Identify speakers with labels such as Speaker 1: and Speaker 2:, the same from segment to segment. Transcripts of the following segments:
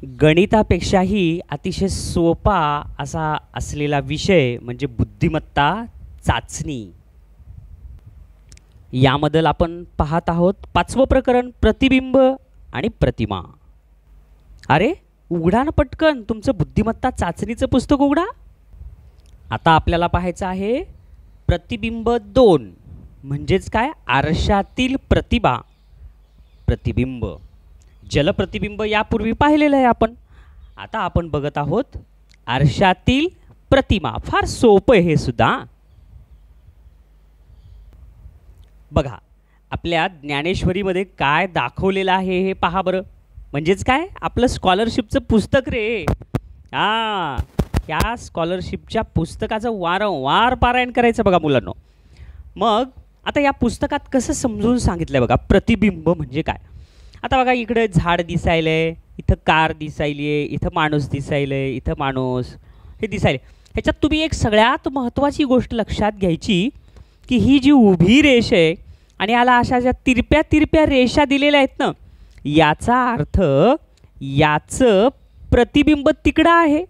Speaker 1: गणितापेक्षाही अतिशय सोपा असा असलेला विषय म्हणजे बुद्धिमत्ता चाचणी. यामधील आपण पाहत आहोत 5वं प्रकरण प्रतिबिंब आणि प्रतिमा. अरे उघडा ना पटकन तुमचं बुद्धिमत्ता चाचणीचं पुस्तक उघडा. आता आपल्याला पाहायचं आहे प्रतिबिंब 2 म्हणजेच काय, आरशातील प्रतिभा प्रतिबिंब. जलप्रतिबिंब यापूर्वी पाहिलेलं आहे आपण. आता आपण बघत आहोत आरशातील प्रतिमा. फार सोपं आहे हे सुद्धा. बघा आपल्या ज्ञानेश्वरीमध्ये काय दाखवलेलं आहे हे पहा बरं. म्हणजेच काय, आपलं स्कॉलरशिपचं पुस्तक रे. ह्या स्कॉलरशिपच्या पुस्तकाचं वारंवार पारायण करायचं बघा मुलांनो. मग आता या पुस्तकात कसं समजून सांगितलं आहे बघा प्रतिबिंब म्हणजे काय. आता बघा इकडे झाड दिसायलंय, इथं कार दिसायली आहे, इथं माणूस दिसायलंय, इथं माणूस हे दिसायले. ह्याच्यात तुम्ही एक सगळ्यात महत्त्वाची गोष्ट लक्षात घ्यायची की ही जी उभी रेष आहे आणि याला अशा ज्या तिरप्या तिरप्या रेषा दिलेल्या आहेत ना, याचा अर्थ याचं प्रतिबिंब तिकडं आहे.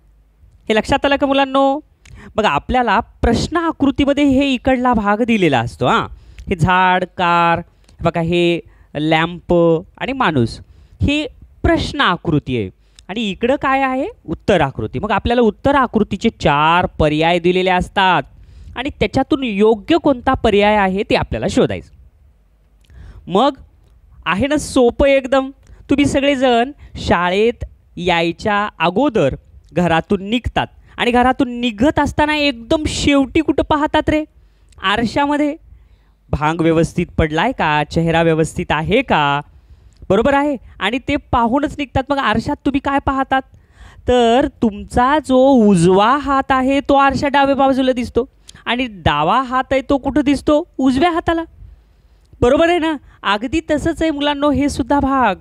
Speaker 1: हे लक्षात आलं का मुलांनो. बघा आपल्याला प्रश्न आकृतीमध्ये हे इकडला भाग दिलेला असतो. हे झाड, कार, बघा हे लॅम्प आणि माणूस, हे प्रश्न आकृती आहे. आणि इकडं काय आहे, उत्तर आकृती. मग आपल्याला उत्तर आकृतीचे 4 पर्याय दिलेले असतात आणि त्याच्यातून योग्य कोणता पर्याय आहे ते आपल्याला शोधायचं. मग आहे ना सोपं एकदम. तुम्ही सगळेजण शाळेत यायच्या अगोदर घरातून निघतात आणि घरातून निघत असताना एकदम शेवटी कुठं पाहतात रे, आरशामध्ये. भांग व्यवस्थित पडलाय का, चेहरा व्यवस्थित आहे का, बरोबर आहे, आणि ते पाहूनच निघतात. मग आरशात तुम्ही काय पाहतात, तर तुमचा जो उजवा हात आहे तो आरशा डाव्या बाजूला दिसतो आणि डावा हात आहे तो कुठं दिसतो, उजव्या हाताला. बरोबर आहे ना. अगदी तसंच आहे मुलांनो हे सुद्धा भाग.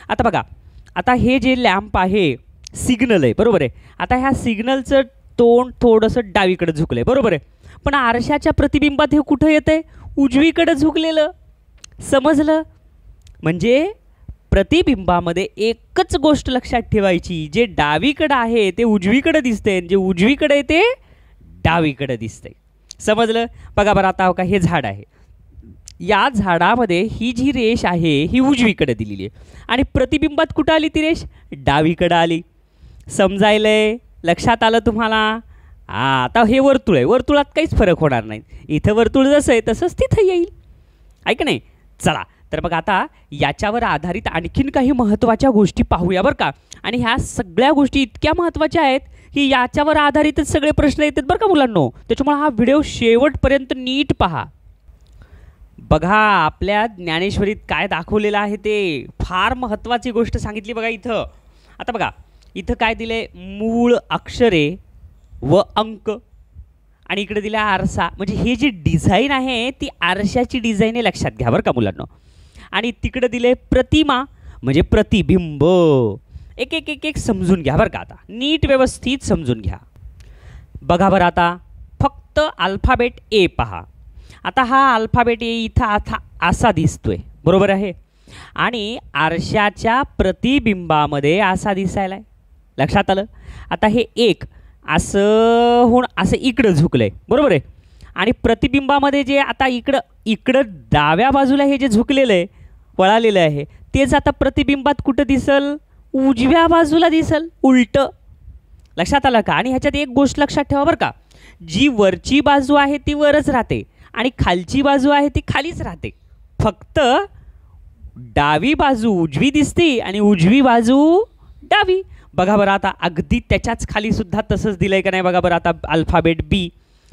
Speaker 1: आता बघा, आता हे जे लॅम्प आहे सिग्नल आहे, बरोबर आहे. आता ह्या सिग्नलचं तोंड थोडंसं डावीकडे झुकलं आहे, बरोबर आहे. पण आरशाच्या प्रतिबिंबात हे कुठं येतं आहे, उजवीकडे झुकलेलं. समजलं. म्हणजे प्रतिबिंबामध्ये एकच गोष्ट लक्षात ठेवायची, जे डावीकडे आहे ते उजवीकडे दिसते, जे उजवीकडे आहे ते डावीकडे दिसते. समजलं. बघा बरं आता का हे झाड आहे, या झाडामध्ये ही जी रेष आहे ही उजवीकडे दिलेली आहे आणि प्रतिबिंबात कुठं आली ती रेष, डावीकडे आली. समजायलंय, लक्षात आलं तुम्हाला. आता हे वर्तुळ आहे, वर्तुळात काहीच फरक होणार नाही. इथं वर्तुळ जसं आहे तसंच तिथं येईल, आहे का नाही. चला तर मग आता याच्यावर आधारित आणखीन काही महत्त्वाच्या गोष्टी पाहूया बरं का. आणि ह्या सगळ्या गोष्टी इतक्या महत्त्वाच्या आहेत की याच्यावर आधारितच सगळे प्रश्न येतात बरं का मुलांनो. त्याच्यामुळे हा व्हिडिओ शेवटपर्यंत नीट पहा. बघा आपल्या ज्ञानेश्वरीत काय दाखवलेलं आहे ते फार महत्त्वाची गोष्ट सांगितली बघा इथं. आता बघा इथं काय दिले, मूळ अक्षरे व अंक, आणि इकडे दिला आरसा. म्हणजे हे जी डिझाईन आहे ती आरशाची डिझाईन आहे, लक्षात घ्या बरं का मुलांनो. आणि तिकडे दिले प्रतिमा म्हणजे प्रतिबिंब. एक एक एक एक समजून घ्या बरं का. आता नीट व्यवस्थित समजून घ्या. बघा बरं आता फक्त अल्फाबेट ए पहा. आता हा अल्फाबेट ए इथं आता असा दिसतोय, बरोबर आहे, आणि आरशाच्या प्रतिबिंबामध्ये असा दिसायला आहे. लक्षात आलं. आता हे एक असं होऊन असं इकडं झुकलंय, बरोबर आहे. आणि प्रतिबिंबामध्ये जे आता इकडं डाव्या बाजूला हे जे झुकलेलं आहे, वळालेलं आहे, तेच आता प्रतिबिंबात कुठं दिसल, उजव्या बाजूला दिसल, उलटं. लक्षात आलं का. आणि ह्याच्यात एक गोष्ट लक्षात ठेवा बरं का, जी वरची बाजू आहे ती वरच राहते आणि खालची बाजू आहे ती खालीच राहते. फक्त डावी बाजू उजवी दिसते आणि उजवी बाजू डावी. बघा बरं आता अगदी त्याच्याच खाली सुद्धा तसंच दिलं आहे का नाही. बघा बरं आता अल्फाबेट बी.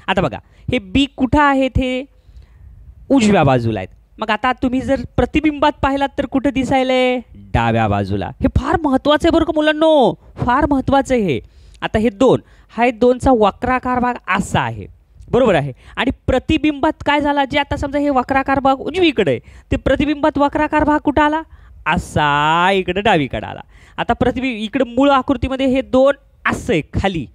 Speaker 1: आता बघा हे बी कुठं आहेत, हे उजव्या बाजूला आहेत. मग आता तुम्ही जर प्रतिबिंबात पाहिलात तर कुठं दिसायलंय, डाव्या बाजूला. हे फार महत्त्वाचं आहे बरं का मुलांनो, फार महत्त्वाचं आहे हे. आता हे 2, हा 2चा वक्राकार भाग असा आहे, बरोबर आहे. आणि प्रतिबिंबात काय झाला, जे आता समजा हे वक्राकार भाग उजवीकडे आहे, ते प्रतिबिंबात वक्राकार भाग कुठं आला, असा इकडे डावीकडे आला. आता प्रतिबिंब इकडे मूळ आकृतीमध्ये हे 2 असं आहे खाली,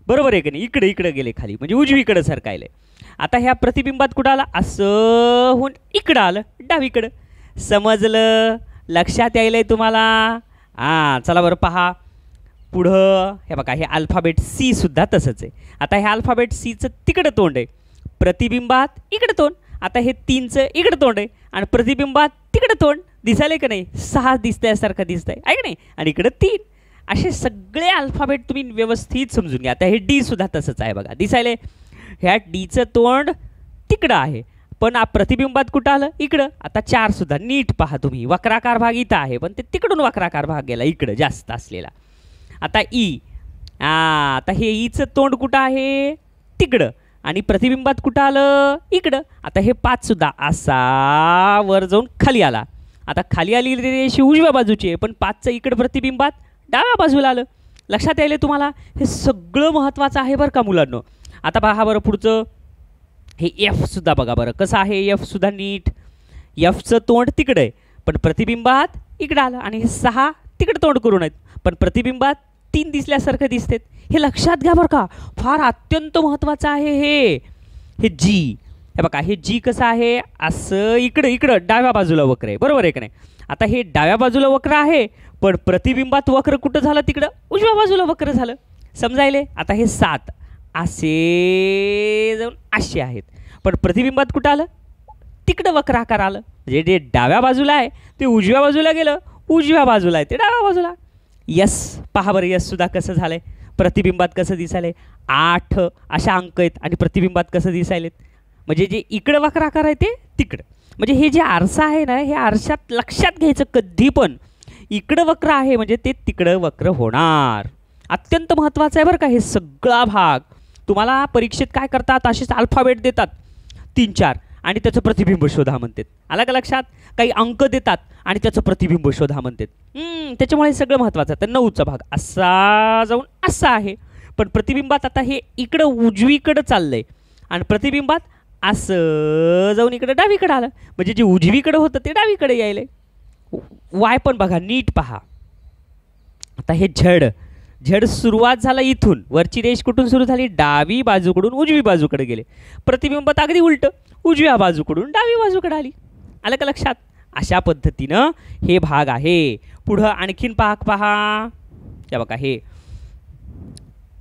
Speaker 1: बरोबर आहे की नाही, इकडे इकडे गेले खाली म्हणजे उजवीकडे सरकायले. आता ह्या प्रतिबिंबात कुठं आला, असं होऊन इकडं आलं डावीकडं. समजलं, लक्षात यायलंय तुम्हाला. चला बरं पहा. पुढं हे बघा हे अल्फाबेट सी सुद्धा तसंच आहे. आता हे अल्फाबेट सीचं तिकडं तोंड आहे, प्रतिबिंबात इकडं तोंड. आता हे 3चं इकडं तोंड आहे आणि प्रतिबिंबात तिकडं तोंड. दिसायलंय का नाही? 6 दिसल्यासारखं दिसतंय आहे का नाही? आणि इकडं 3. असे सगळे अल्फाबेट तुम्ही व्यवस्थित समजून घ्या. आता हे डी सुद्धा तसंच आहे बघा, दिसायले. ह्या डीचं तोंड तिकडं आहे पण प्रतिबिंबात कुठं आलं? इकडं. आता 4 सुद्धा नीट पहा तुम्ही, वक्राकार भाग इथं आहे पण ते तिकडून वक्राकार भाग गेला इकडं जास्त असलेला. आता ई, आता हे ईचं तोंड कुठं आहे? तिकडं. आणि प्रतिबिंबात कुठं आलं? इकडं. आता हे 5 सुद्धा असा वर जाऊन खाली आला. आता खाली आली रेष उजव्या बाजूची आहे पण 5चं इकडं प्रतिबिंबात डाव्या बाजूला आलं. लक्षात यायले तुम्हाला? हे सगळं महत्त्वाचं आहे बरं का मुलांनो. आता पहा बरं पुढचं, हे एफ सुद्धा बघा बरं कसं आहे. एफ सुद्धा नीट, एफचं तोंड तिकडं आहे पण प्रतिबिंबात इकडं आलं. आणि हे 6 तिकडं तोंड करून आहेत पण प्रतिबिंबात 3 दिसल्यासारखं दिसतात. हे लक्षात घ्या बरं का, फार अत्यंत महत्त्वाचं आहे हे जी. हे बघा हे जी कसं आहे? असं इकडं डाव्या बाजूला वक्र आहे, बरोबर आहे का नाही? आता हे डाव्या बाजूला वक्र आहे पण प्रतिबिंबात वक्र कुठं झालं? तिकडं उजव्या बाजूला वक्र झालं. समजायले? आता हे 7 असे जाऊन असे आहेत पण प्रतिबिंबात कुठं आलं? तिकडं वक्र आकार आलं. म्हणजे जे डाव्या बाजूला आहे ते उजव्या बाजूला गेलं, उजव्या बाजूला आहे ते डाव्या बाजूला. यस पहा बरं, यस सुद्धा कसं झालं आहे? प्रतिबिंबात कसं दिसायलंय? 8 अशा अंक आहेत आणि प्रतिबिंबात कसं दिसायलेत? म्हणजे जे इकडं वक्र आकार आहे ते तिकडं. म्हणजे हे जे आरसा आहे ना, हे आरशात लक्षात घ्यायचं कधी पण इकडं वक्र आहे म्हणजे ते तिकडं वक्र होणार. अत्यंत महत्त्वाचं आहे बरं का हे सगळा भाग. तुम्हाला परीक्षेत काय करतात? असेच अल्फाबेट देतात 3-4 आणि त्याचं प्रतिबिंब शोधा म्हणतात. आलं का लक्षात? काही अंक देतात आणि त्याचं प्रतिबिंब शोधा म्हणतात. त्याच्यामुळे सगळं महत्त्वाचं आहे. तर 9चा भाग असा जाऊन असा आहे पण प्रतिबिंबात आता हे इकडं उजवीकडं चाललंय आणि प्रतिबिंबात असं जाऊन इकडं डावीकडं आलं. म्हणजे जे उजवीकडं होतं ते डावीकडे यायलंय. वाय पण बघा नीट पहा. आता हे झड सुरुवात झाला इथून, वरची रेष कुठून सुरू झाली? डावी बाजूकडून उजवी बाजूकडे गेले. प्रतिबिंबात अगदी उलट, उजव्या बाजूकडून डावी बाजूकडे आली. आलं का लक्षात? अशा पद्धतीनं हे भाग आहे. पुढं आणखीन पहा हे बघा हे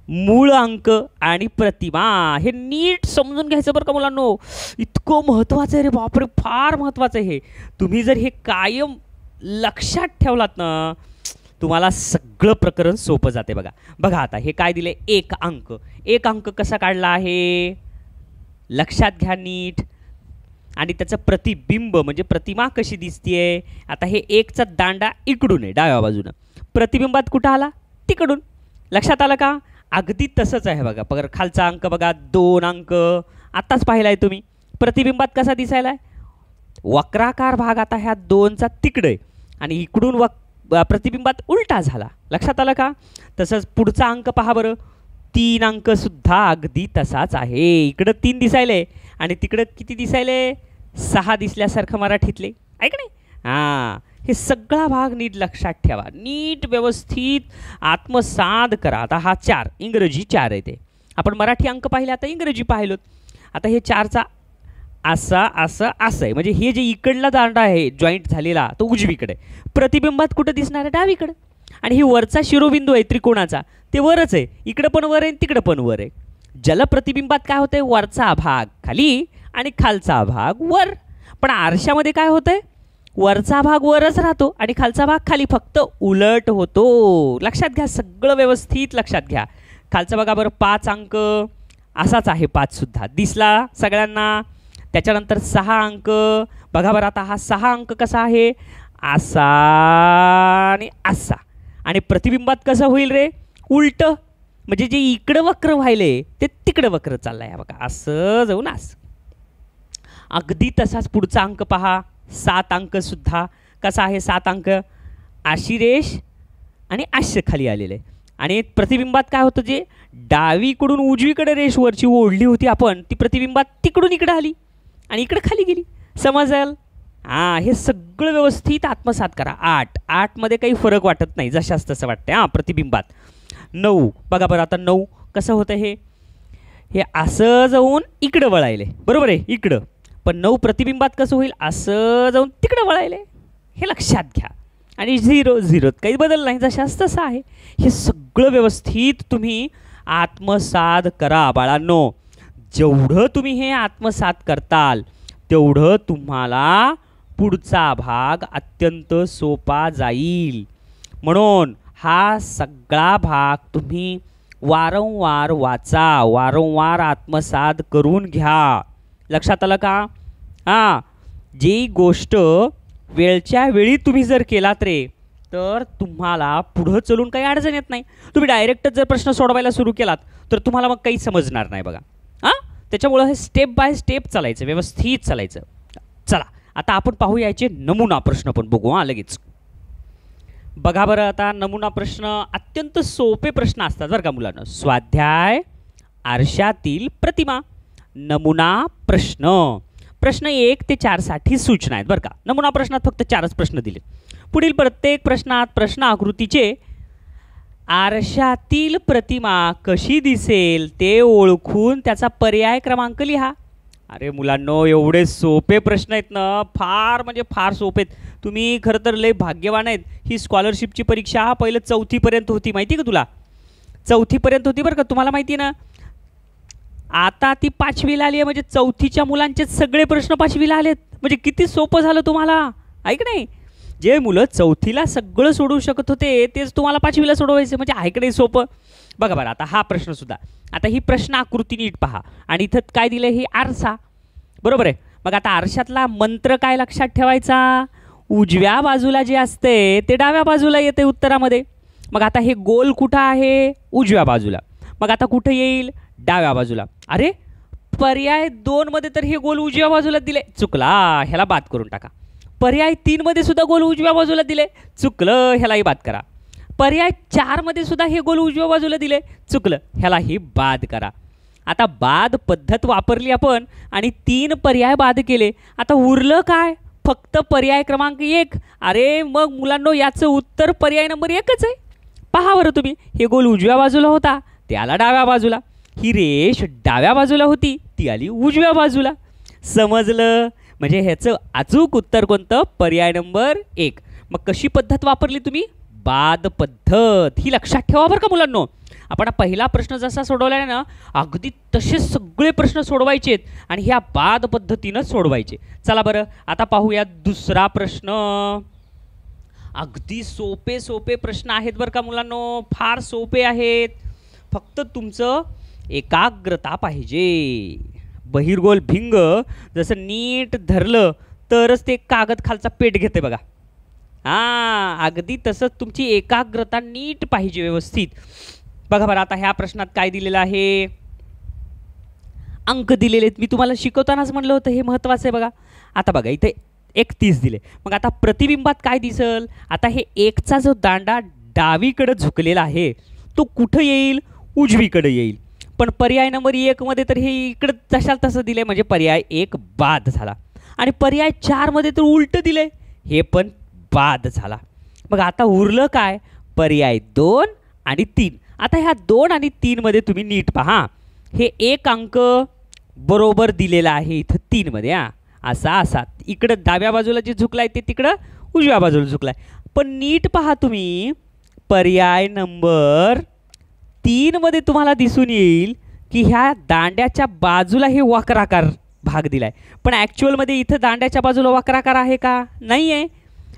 Speaker 1: मूळ अंक आणि प्रतिमा. हे नीट समजून घ्यायचं बरं का मुलांनो, इतकं महत्त्वाचं आहे रे बापरे, फार महत्त्वाचं आहे हे. तुम्ही जर हे कायम लक्षात ठेवलात ना तुम्हाला सगळं प्रकरण सोपं जाते. बघा आता हे काय दिले? 1 अंक. 1 अंक कसा काढला आहे? लक्षात घ्या नीट. आणि त्याचं प्रतिबिंब म्हणजे प्रतिमा कशी दिसतीये? आता हे 1चा दांडा इकडून आहे डाव्या बाजूनं, प्रतिबिंबात कुठं आला? तिकडून. लक्षात आलं का? अगदी तसंच आहे बघा. खालचा अंक बघा 2 अंक आत्ताच पाहिला आहे तुम्ही. प्रतिबिंबात कसा दिसायला आहे? वक्राकार भाग. आता ह्या 2चा तिकडे आणि इकडून प्रतिबिंबात उलटा झाला. लक्षात आलं का? तसंच पुढचा अंक पहा बरं, 3 अंक सुद्धा अगदी तसाच आहे. इकडं 3 दिसायले आणि तिकडं किती दिसायले? 6 दिसल्यासारखं मराठीतले आहे का नाही? हां, हे सगळा भाग नीट लक्षात ठेवा, नीट व्यवस्थित आत्मसात करा. आता हा 4 इंग्रजी 4 आहे. ते आपण मराठी अंक पाहिले, आता इंग्रजी पाहिलोत. आता हे 4चा असा असं असं आहे म्हणजे हे जे इकडला दांडा आहे जॉईंट झालेला तो उजवीकडे, प्रतिबिंबात कुठं दिसणार आहे? डावीकडे. आणि ही वरचा शिरोबिंदू आहे त्रिकोणाचा ते वरच आहे, इकडं पण वर आहे तिकडं पण वर आहे. जलप्रतिबिंबात काय होतंय? वरचा भाग खाली आणि खालचा भाग वर. पण आरशामध्ये काय होतंय? वरचा भाग वरच राहतो आणि खालचा भाग खाली, फक्त उलट होतो. लक्षात घ्या, सगळं व्यवस्थित लक्षात घ्या. खालचा बघा बरं 5 अंक असाच आहे, 5 सुद्धा दिसला सगळ्यांना. त्याच्यानंतर 6 अंक बघा बरं. आता हा 6 अंक कसा आहे? असा आणि असा. आणि प्रतिबिंबात कसं होईल रे? उलट. म्हणजे जे इकडं वक्र व्हायले ते तिकडं वक्र चाललंय बघा, असं जाऊन असं. अगदी तसाच पुढचा अंक पहा, 7 अंक सुद्धा कसा आहे? 7 अंक अशी रेष आणि अशी खाली आलेले आहे. आणि प्रतिबिंबात काय होतं? जे डावीकडून उजवीकडे रेष वरची ओढली होती आपण, ती प्रतिबिंबात तिकडून इकडे आली आणि इकडे खाली गेली. समजेल? हां, हे सगळं व्यवस्थित आत्मसात करा. 8 मध्ये काही फरक वाटत नाही, जशाच तसं वाटतंय. हां, प्रतिबिंबात 9 बघा बरं. आता 9 कसं होतं? हे असं जाऊन इकडं वळायले, बरोबर आहे, इकडं. पण 9 प्रतिबिंबात कसं होईल? असं जाऊन तिकडं वळायले. हे लक्षात घ्या. आणि 0 0 काही बदल नाही, जशाच तसं आहे. हे सगळं व्यवस्थित तुम्ही आत्मसात करा बाळांनो. जेवढं तुम्ही हे आत्मसात करताल तेवढं तुम्हाला पुढचा भाग अत्यंत सोपा जाईल. म्हणून हा सगळा भाग तुम्ही वारंवार वाचा, वारंवार आत्मसात करून घ्या. लक्षात आलं का? हां, जी गोष्ट वेळच्या वेळी तुम्ही जर केलात रे तर तुम्हाला पुढं चलून काही अडचण येत नाही. तुम्ही डायरेक्टच जर प्रश्न सोडवायला सुरू केलात तर तुम्हाला मग काही समजणार नाही बघा. हां, त्याच्यामुळं हे स्टेप बाय स्टेप चालायचं, व्यवस्थित चालायचं. चला आता आपण पाहू याचे नमुना प्रश्न पण बघू. हां लगेच बघा बरं. आता नमुना प्रश्न अत्यंत सोपे प्रश्न असतात बरं का मुलांना. स्वाध्याय आरशातील प्रतिमा. नमुना प्रश्न. प्रश्न 1 ते 4 साठी सूचना आहेत बरं का. नमुना प्रश्नात फक्त 4च प्रश्न दिले. पुढील प्रत्येक प्रश्नात प्रश्न आकृतीचे आरशातील प्रतिमा कशी दिसेल ते ओळखून त्याचा पर्याय क्रमांक लिहा. अरे मुलांनो, एवढे सोपे प्रश्न आहेत ना, फार म्हणजे फार सोपे आहेत. तुम्ही खरं तर लय भाग्यवान आहेत. ही स्कॉलरशिपची परीक्षा पहिलं 4थी पर्यंत होती, माहिती का तुला? 4थी पर्यंत होती बरं का. तुम्हाला माहिती आहे ना, आता ती 5वीला आली आहे. म्हणजे 4थीच्या मुलांचे सगळे प्रश्न 5वीला आलेत. म्हणजे किती सोपं झालं तुम्हाला, ऐक नाही. जे मुलं 4थीला सगळं सोडवू शकत होते तेच तुम्हाला 5वीला सोडवायचे. म्हणजे ऐक नाही सोपं. बघा बरं, आता हा प्रश्न सुद्धा. आता ही प्रश्न आकृती नीट पहा. आणि इथं काय दिलं? हे आरसा, बरोबर आहे. मग आता आरशातला मंत्र काय लक्षात ठेवायचा? उजव्या बाजूला जे असते ते डाव्या बाजूला येते उत्तरामध्ये. मग आता हे गोल कुठं आहे? उजव्या बाजूला. मग आता कुठं येईल? डाव्या बाजूला. अरे पर्याय 2 मध्ये तर हे गोल उजव्या बाजूला दिले, चुकला, ह्याला बाद करून टाका. पर्याय 3 मध्ये सुद्धा गोल उजव्या बाजूला दिले, चुकलं, ह्यालाही बाद करा. पर्याय 4 मध्ये सुद्धा हे गोल उजव्या बाजूला दिले, चुकलं, ह्यालाही बाद करा. आता बाद पद्धत वापरली आपण आणि 3 पर्याय बाद केले. आता उरलं काय? फक्त पर्याय क्रमांक 1. अरे मग मुलांनो, याचं उत्तर पर्याय नंबर 1च आहे. पहा बरं तुम्ही, हे गोल उजव्या बाजूला होता, ते आला डाव्या बाजूला. ही रेष डाव्या बाजूला होती, ती आली उजव्या बाजूला. समजलं? म्हणजे ह्याचं अचूक उत्तर कोणतं? पर्याय नंबर 1. मग कशी पद्धत वापरली तुम्ही? बाद पद्धत. ही लक्षात ठेवा बरं का मुलांनो. आपण पहिला प्रश्न जसा सोडवला आहे ना, अगदी तसे सगळे प्रश्न सोडवायचे आणि ह्या बाद पद्धतीनं सोडवायचे. चला बरं, आता पाहूया दुसरा प्रश्न. अगदी सोपे सोपे प्रश्न आहेत बरं का मुलांनो, फार सोपे आहेत. फक्त तुमचं एकाग्रता पाहिजे. बहिर्गोल भिंग जसं नीट धरलं तरच ते कागद खालचा पेट घेते बघा. हां, अगदी तसंच तुमची एकाग्रता नीट पाहिजे व्यवस्थित. बघा बरं, आता ह्या प्रश्नात काय दिलेलं आहे? अंक दिलेले आहेत. मी तुम्हाला शिकवतानाच म्हणलं होतं हे महत्त्वाचं आहे बघा. आता बघा इथे 31 दिले. मग आता प्रतिबिंबात काय दिसल? आता हे 1चा जो दांडा डावीकडे झुकलेला आहे तो कुठं येईल? उजवीकडे येईल. पण पर्याय नंबर 1 मध्ये तर हे इकडं जशाला तसं दिले, म्हणजे पर्याय 1 बाद झाला. आणि पर्याय 4 मध्ये तर उलटं दिले, हे पण बाद झाला. मग आता उरलं काय? पर्याय 2 आणि 3. आता ह्या 2 आणि 3 मध्ये तुम्ही नीट पहा. हे 1 अंक बरोबर दिलेला आहे इथं 3 मध्ये. हां, असा असा इकडं डाव्या बाजूला जे झुकलाय ते तिकडं उजव्या बाजूला झुकलाय. पण नीट पहा तुम्ही, पर्याय नंबर 3 मध्ये तुम्हाला दिसून येईल की ह्या दांड्याच्या बाजूला हे वक्राकार भाग दिलाय. पण ॲक्च्युअलमध्ये इथं दांड्याच्या बाजूला वक्राकार आहे का? नाही आहे.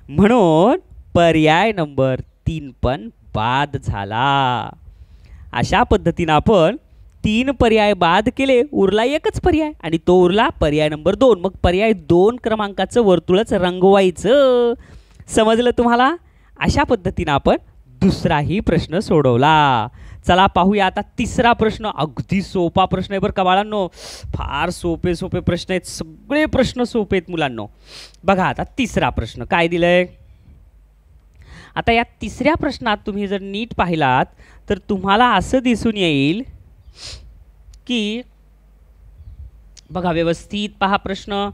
Speaker 1: म्हणून पर्याय नंबर 3 पण बाद झाला. अशा पद्धतीनं आपण 3 पर्याय बाद केले, उरला एकच पर्याय आणि तो उरला पर्याय नंबर 2. मग पर्याय 2 क्रमांकाचं वर्तुळच रंगवायचं. समजलं तुम्हाला? अशा पद्धतीनं आपण दुसराही प्रश्न सोडवला. चला पाहूया आता तिसरा प्रश्न. अगदी सोपा प्रश्न आहे बरं का बाळांनो, फार सोपे सोपे प्रश्न आहेत, सगळे प्रश्न सोपे आहेत मुलांनो. बघा आता तिसरा प्रश्न काय दिलंय. आता या तिसऱ्या प्रश्नात तुम्ही जर नीट पाहिलात तर तुम्हाला असं दिसून येईल की बघा व्यवस्थित पहा प्रश्न.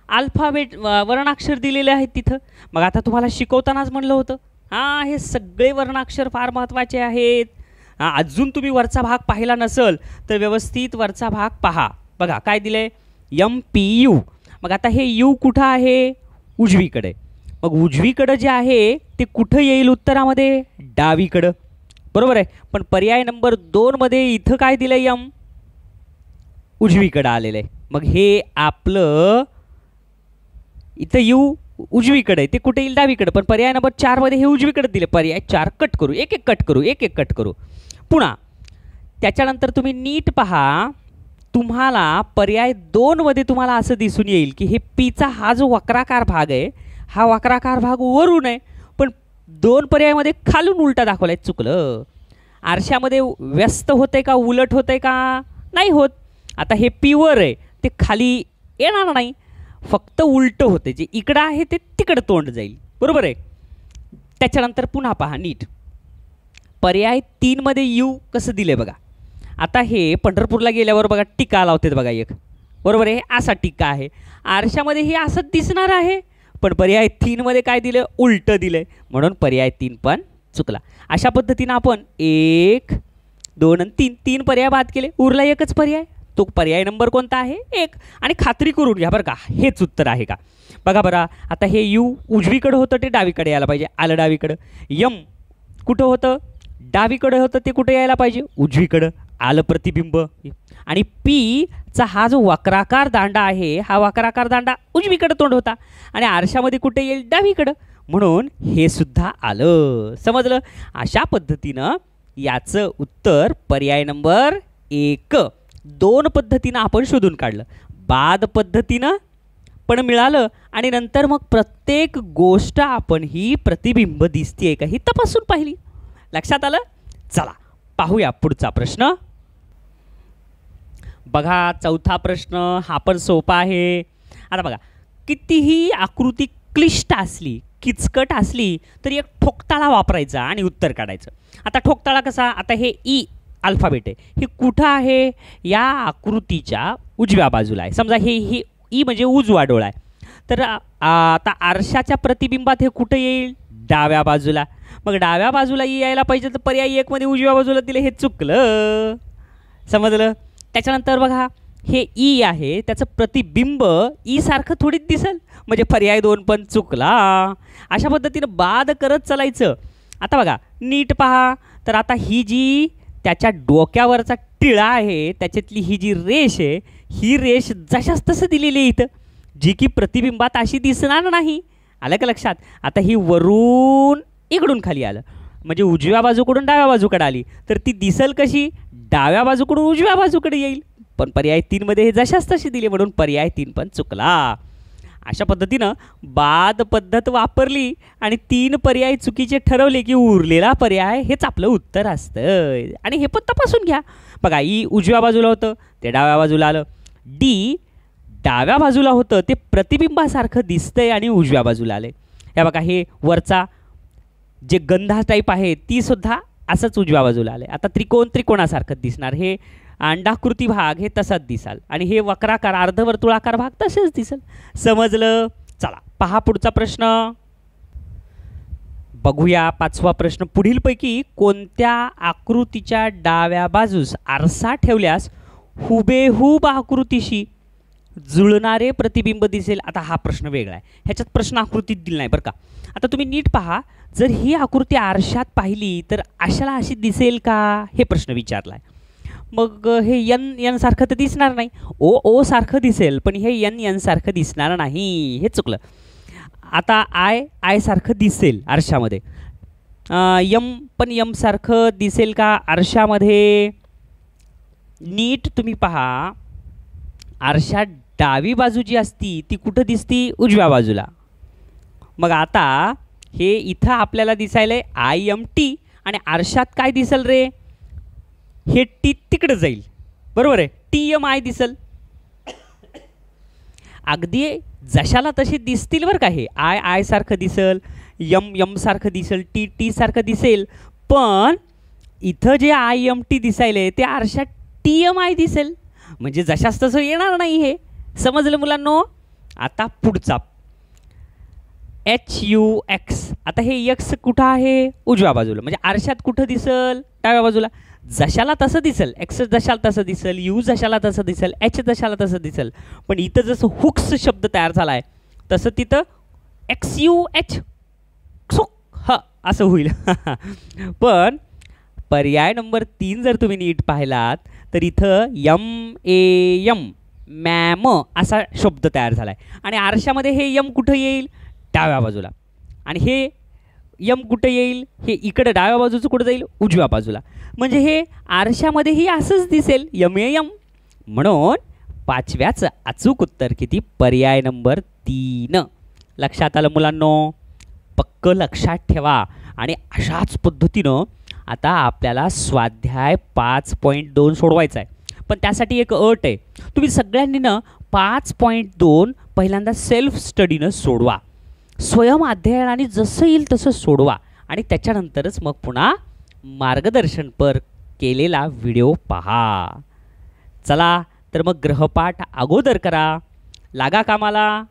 Speaker 1: अल्फाबेट वर्णाक्षर दिलेले आहेत तिथं. मग आता तुम्हाला शिकवतानाच म्हणलं होतं, हां हे सगळे वर्णाक्षर फार महत्त्वाचे आहेत. अजून तुम्ही वरचा भाग पाहिला नसेल तर व्यवस्थित वरचा भाग पहा. बघा काय दिले? MPU. मग आता हे यू कुठं आहे? उजवीकडे. मग उजवीकडं जे आहे ते कुठं येईल उत्तरामध्ये? डावीकडं, बरोबर आहे. पण पर्याय नंबर 2 मध्ये इथं काय दिलं? यम उजवीकडं आलेलं आहे. मग हे आपलं इथं यू उजवीकडे आहे, ते कुठे येईल? डावीकडे. पण पर्याय नंबर 4 मध्ये हे उजवीकडे दिले. पर्याय 4 कट करू, एक एक कट करू. पुन्हा त्याच्यानंतर तुम्ही नीट पहा, तुम्हाला पर्याय 2 मध्ये तुम्हाला असं दिसून येईल की हे पीचा हा जो वक्राकार भाग आहे, हा वक्राकार भाग वरून आहे, पण 2 पर्यायामध्ये खालून उलटा दाखवलाय. चुकलं. आरशामध्ये व्यस्त होते का उलट होते का? नाही होत. आता हे पी वर आहे, ते खाली येणार नाही, फक्त उलट होते. जे इकडं आहे ते तिकडं तोंड जाईल, बरोबर आहे. त्याच्यानंतर पुन्हा पहा नीट, पर्याय 3 मध्ये यू कसं दिले बघा. आता हे पंढरपूरला गेल्यावर बघा टीका लावतात बघा एक, बरोबर आहे. असा टीका आहे, आरशामध्ये हे असंच दिसणार आहे, पण पर्याय 3 मध्ये काय दिलं? उलट दिलंय, म्हणून पर्याय 3 पण चुकला. अशा पद्धतीनं आपण 1 2 आणि 3 पर्याय बाद केले, उरला एकच पर्याय. तो पर्याय नंबर कोणता आहे? 1. आणि खात्री करून घ्या बरं का, हेच उत्तर आहे का बघा बरं. आता हे यू उजवीकडं होतं, ते डावीकडे यायला पाहिजे, आलं डावीकडं. यम कुठं होतं? डावीकडे होतं, ते कुठे यायला पाहिजे? उजवीकडं, आलं प्रतिबिंब. आणि पी चा हा जो वक्राकार दांडा आहे, हा वक्राकार दांडा उजवीकडे तोंड होता आणि आरशामध्ये कुठे येईल? डावीकडं, म्हणून हे सुद्धा आलं. समजलं? अशा पद्धतीनं याचं उत्तर पर्याय नंबर 1. 2 पद्धतीनं आपण शोधून काढलं, बाद पद्धतीनं पण मिळालं, आणि नंतर मग प्रत्येक गोष्ट आपण ही प्रतिबिंब दिसते का ही तपासून पाहिली. लक्षात आलं? चला पाहूया पुढचा प्रश्न. बघा 4था प्रश्न, हा पण सोपा आहे. आता बघा, कितीही आकृती क्लिष्ट असली, किचकट असली, तरी एक ठोकताळा वापरायचा आणि उत्तर काढायचं. आता ठोकताळा कसा? आता हे ई अल्फाबेट आहे, हे कुठं आहे? या आकृतीच्या उजव्या बाजूला आहे. समजा हे ई म्हणजे उजवा डोळा आहे, तर आता आरशाच्या प्रतिबिंबात हे कुठं येईल? डाव्या बाजूला. मग डाव्या बाजूला ई यायला पाहिजे, तर पर्याय 1 मध्ये उजव्या बाजूला दिले, हे चुकलं. समजलं? त्याच्यानंतर बघा, हे ई आहे, त्याचं प्रतिबिंब ई सारखं थोडीच दिसेल, म्हणजे पर्याय 2 पण चुकला. अशा पद्धतीनं बाद करत चालायचं. आता बघा नीट पहा, तर आता ही जी त्याच्या डोक्यावरचा टिळा आहे, त्याच्यातली ही जी रेष आहे, ही रेष जशाच तसं दिलेली आहे इथं, जी की प्रतिबिंबात अशी दिसणार नाही. आलं का लक्षात? आता ही वरून इकडून खाली आलं, म्हणजे उजव्या बाजूकडून डाव्या बाजूकडे आली, तर ती दिसेल कशी? डाव्या बाजूकडून उजव्या बाजूकडे येईल. पण पर्याय 3 मध्ये हे जशाच तशी दिली, म्हणून पर्याय 3 पण चुकला. अशा पद्धतीनं बाद पद्धत वापरली आणि 3 पर्याय चुकीचे ठरवले की उरलेला पर्याय हेच आपलं उत्तर असतं. आणि हे पण तपासून घ्या बघा, ई उजव्या बाजूला होतं, ते डाव्या बाजूला आलं. डी डाव्या बाजूला होतं, ते प्रतिबिंबासारखं दिसतंय आणि उजव्या बाजूला आले. हे बघा, हे वरचा जे गंधा टाईप आहे ती सुद्धा असंच उजव्या बाजूला आले. आता त्रिकोणासारखं दिसणार, हे अंडाकृती भाग हे तसाच दिसाल, आणि हे वक्राकार अर्धवर्तुळाकार भाग तसेच दिसेल. समजलं? चला पहा पुढचा प्रश्न. बघूया 5वा प्रश्न. पुढीलपैकी कोणत्या आकृतीच्या डाव्या बाजूस आरसा ठेवल्यास हुबेहूब आकृतीशी जुळणारे प्रतिबिंब दिसेल? आता हा प्रश्न वेगळा आहे, ह्याच्यात प्रश्न आकृतीत दिली नाही बरं का. आता तुम्ही नीट पहा, जर ही आकृती आरशात पाहिली तर अशाला अशी दिसेल का, हे प्रश्न विचारलाय. मग हे एन सारखं तर दिसणार नाही, ओ सारखं दिसेल, पण हे एन सारखं दिसणार नाही, हे चुकलं. आता आय सारखं दिसेल आरशामध्ये, पण एम सारखं दिसेल का आरशामध्ये? नीट तुम्ही पहा, आरशात डावी बाजू जी असती ती कुठं दिसती? उजव्या बाजूला. मग आता हे इथं आपल्याला दिसायलंय IMT, आणि आरशात काय दिसेल रे? हे टी तिकडं जाईल, बरोबर आहे, TMI दिसेल. अगदी जशाला तशी दिसतील बरं का. हे आय सारखं दिसेल, एम सारखं दिसेल, टी सारखं दिसेल, पण इथं जे IMT दिसायले ते आरशात TMI दिसेल, म्हणजे जशाच तसं येणार नाही. हे समजलं मुलांनो? आता पुढचा HUX. आता हे एक्स कुठं आहे? उजव्या बाजूला, म्हणजे आरशात कुठं दिसेल? डाव्या बाजूला. जशाला तसं दिसेल, एक्स जशाला तसं दिसेल, यू जशाला तसं दिसेल, एच जशाला तसं दिसेल, पण इथं जसं हुक्स शब्द तयार झाला आहे तसं तिथं XUH ह असं होईल. पण पर्याय नंबर 3 जर तुम्ही नीट पाहिलात तर इथं MAM मॅम असा शब्द तयार झाला आहे आणि आरशामध्ये हे यम कुठं येईल? डाव्या बाजूला. आणि हे यम कुठं येईल? हे इकडं डाव्या बाजूचं कुठं जाईल? उजव्या बाजूला. म्हणजे हे आरशामध्येही असंच दिसेल MAM. म्हणून 5व्याचं अचूक उत्तर किती? पर्याय नंबर 3. लक्षात आलं मुलांनो? पक्क लक्षात ठेवा. आणि अशाच पद्धतीनं आता आपल्याला स्वाध्याय 5.2 सोडवायचा आहे. पण त्यासाठी एक अट आहे. तुम्ही सगळ्यांनी ना 5.2 पहिल्यांदा सेल्फ स्टडीनं सोडवा. स्वयं अध्ययनाने जसं येईल तसं सोडवा आणि त्याच्यानंतरच मग पुन्हा मार्गदर्शनपर केलेला व्हिडिओ पहा. चला तर मग ग्रहपाठ अगोदर करा. लागा कामाला.